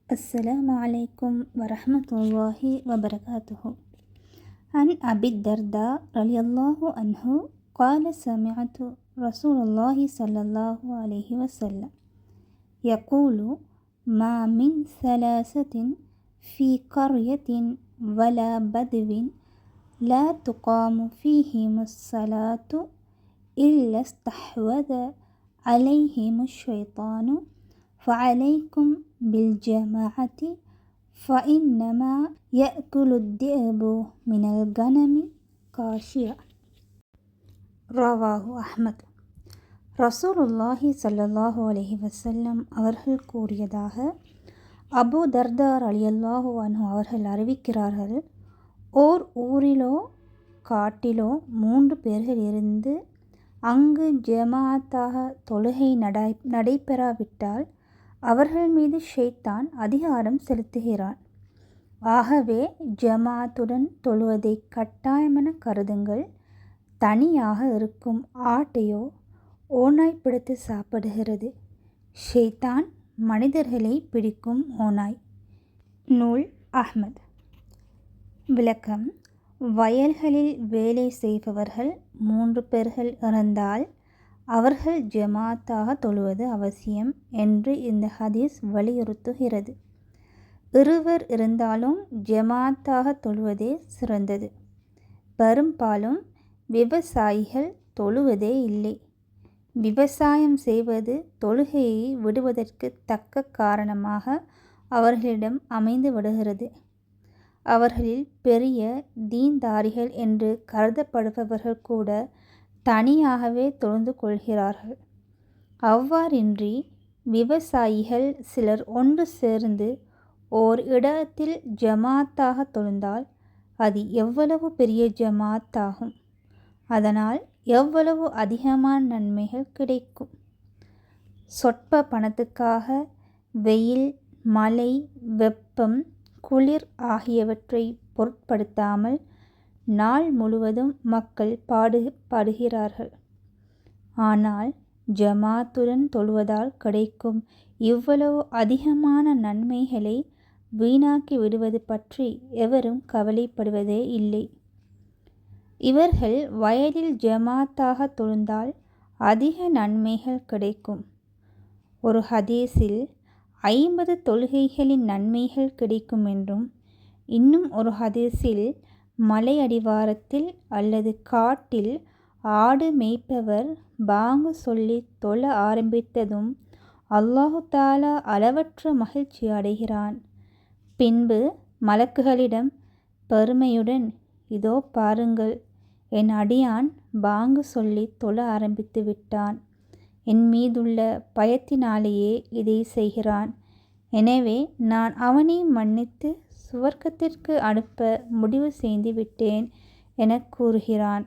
السلام عليكم ورحمة الله وبركاته. عن أبي الدرداء رضي الله عنه قال سمعت رسول الله صلى الله عليه وسلم يقول ما من ثلاثة في قرية ولا بدو لا تقام فيهم الصلاة إلا استحوذ عليهم الشيطان فعليكم بالجماعة فإنما يأكل الذئب من الغنم காஷியா. ரவாஹு அஹ்மத். ரசூலுல்லாஹி ஸல்லல்லாஹு அலைஹி வஸல்லம் அவர்கள் கூறியதாக அபூ தர்தா ரலியல்லாஹு அன்ஹு அவர்கள் அறிவிக்கிறார்கள், ஓர் ஊரிலோ காட்டிலோ 3 பேர்கள் இருந்து அங்கு ஜமாத்தாக தொழுகை நடைபெறாவிட்டால் அவர்கள் மீது ஷைத்தான் அதிகாரம் செலுத்துகிறான். ஆகவே ஜமாத்துடன் தொழுவதை கட்டாயமென கருதுங்கள். தனியாக இருக்கும் ஆட்டையோ ஓநாய் பிடித்து சாப்பிடுகிறது. ஷைத்தான் மனிதர்களை பிடிக்கும் ஓநாய். நூல் அஹ்மத். விளக்கம்: வயல்களில் வேலை செய்பவர்கள் 3 பேர்கள் இறந்தால் அவர்கள் ஜமாத்தாக தொழுவது அவசியம் என்று இந்த ஹதீஸ் வலியுறுத்துகிறது. இருவர் இருந்தாலும் ஜமாத்தாக தொழுவதே சிறந்தது. பெரும்பாலும் விவசாயிகள் தொழுவதே இல்லை. விவசாயம் செய்வது தொழுகையை விடுவதற்கு தக்க காரணமாக அவர்களிடம் அமைந்து விடுகிறது. அவர்களில் பெரிய தீன்தாரிகள் என்று கருதப்படுபவர்கள் கூட தனியாகவே தொழுந்து கொள்கிறார்கள். அவ்வாறின்றி விவசாயிகள் சிலர் ஒன்று சேர்ந்து ஓர் இடத்தில் ஜமாத்தாக தொழுந்தால் அது எவ்வளவு பெரிய ஜமாத்தாகும். அதனால் எவ்வளவு அதிகமான நன்மைகள் கிடைக்கும். சொற்ப பணத்துக்காக வெயில், மழை, வெப்பம், குளிர் ஆகியவற்றை பொருட்படுத்தாமல் நாள் முழுவதும் மக்கள் பாடுபடுகிறார்கள். ஆனால் ஜமாத்துடன் தொழுவதால் கிடைக்கும் இவ்வளவு அதிகமான நன்மைகளை வீணாக்கி விடுவது பற்றி எவரும் கவலைப்படுவதே இல்லை. இவர்கள் வயலில் ஜமாத்தாக தொழுந்தால் அதிக நன்மைகள் கிடைக்கும். ஒரு ஹதீஸில் 50 தொழுகைகளின் நன்மைகள் கிடைக்கும் என்றும், இன்னும் ஒரு ஹதீஸில் மலை அடிவாரத்தில் அல்லது காட்டில் ஆடு மேய்ப்பவர் பாங்கு சொல்லி தொழ ஆரம்பித்ததும் அல்லாஹு தஆலா அளவற்ற மகிழ்ச்சி அடைகிறான். பின்பு மலக்குகளிடம் பெருமையுடன், இதோ பாருங்கள், என் அடியான் பாங்கு சொல்லி தொழ ஆரம்பித்து விட்டான். என் மீதுள்ள பயத்தினாலேயே இதை செய்கிறான். எனவே நான் அவனை மன்னித்து சுவர்க்கத்திற்கு அனுப்ப முடிவு செய்து விட்டேன் என கூறுகிறான்.